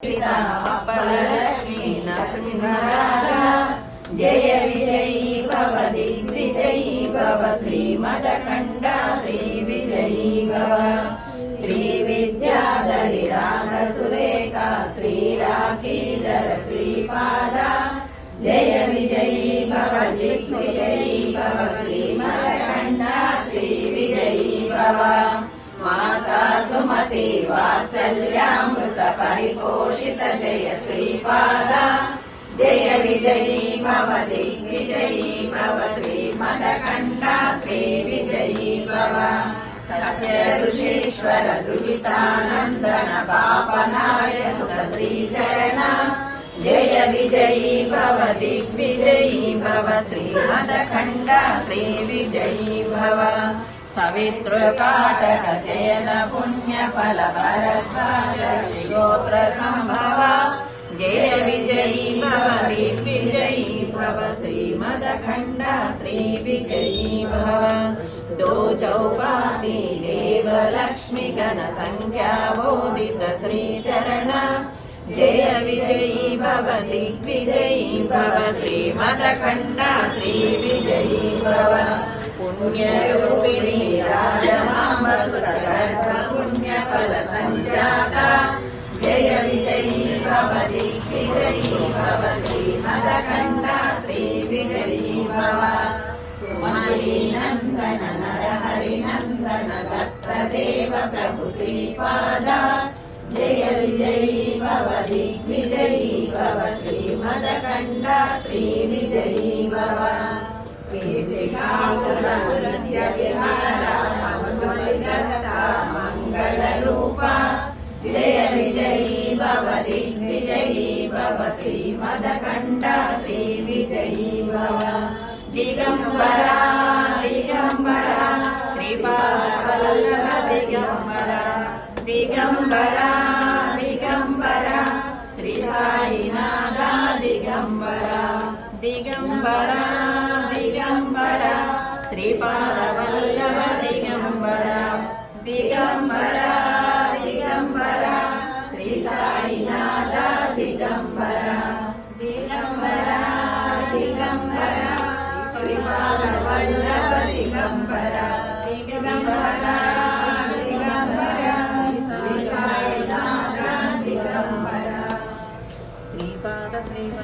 अपलक्ष्मी नरसिंहराजा जय विजयी भव दिग्विजयी भव श्रीमदखण्डा श्री विजयी भव श्री विद्याधरी रागसुरेखा श्री राखीधर श्रीपादा जय विजयी भव दिग्विजयी भव श्रीमदखण्डा श्री विजयी भव माता सुमति वात्सल्यामृत परिपोषित जय श्रीपादा जय विजयी भव दिग्विजयी भव श्रीमदखण्डा श्री विजयी भव सत्य ऋषीश्वर दुहितानन्दन पापनाशनुत श्रीचरण जय विजयी भव दिग्विजयी भव श्रीमदखण्डा श्री विजयी भव सवितृकाटक चयन पुण्य फल भरद्वाज गोत्र संभव जय विजयी भव दिग्विजयी भव श्रीमदखण्डा श्री विजयी भव दो चौपाती देव लक्ष्मी गण संख्या बोधित श्री चरण जय विजयी भव दिग्विजयी भव श्रीमदखण्डा श्री विजयी भव पुण्यरूपिणी राजमामसुरगर्भ पुण्यफल संजाता जय विजयी भव दिग्विजयी भव श्रीमदखण्डा श्री विजयी भव सुमती नंदन नरहरि नंदन दत्तदेव प्रभु श्रीपादा जय विजयी भव दिग्विजयी भव श्रीमदखण्डा श्री विजयी भव मंगल रूपा जय विजयी भव दिग्विजयी भव श्रीमदखण्डा श्री विजयी भव दिगंबरा दिगंबरा श्रीपादवल्लभ दिगंबरा दिगंबरा दिगंबरा श्री साईनाथा दिगंबरा दिगंबरा दिगंबरा श्रीपादवल्लभ दिगंबरा दिगंबरा दिगंबरा श्री साईनाथा दिगंबरा दिगंबरा दिगंबरा श्रीपादवल्लभ दिगंबरा